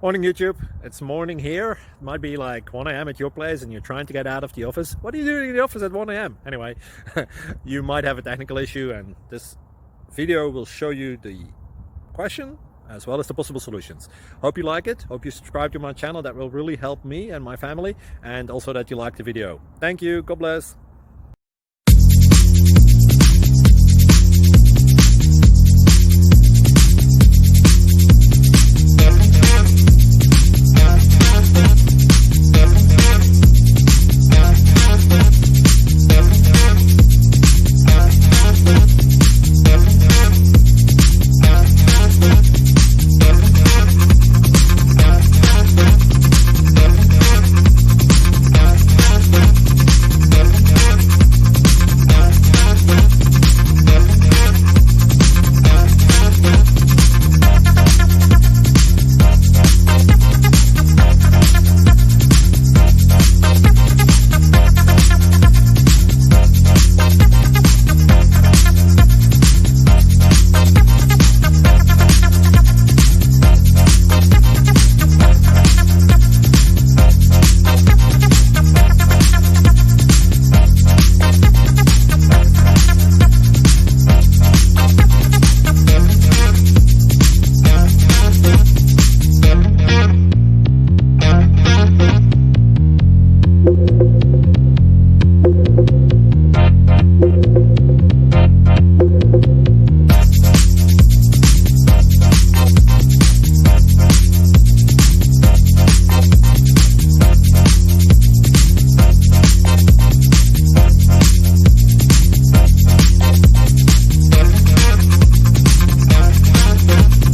Morning YouTube, it's morning here. It might be like 1 a.m. at your place and you're trying to get out of the office. What are you doing in the office at 1 a.m.? Anyway, you might have a technical issue and this video will show you the question as well as the possible solutions. Hope you like it, hope you subscribe to my channel. That will really help me and my family, and also that you like the video. Thank you, God bless.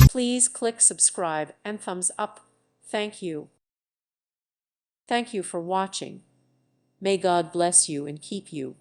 Please click subscribe and thumbs up. Thank you. Thank you for watching. May God bless you and keep you.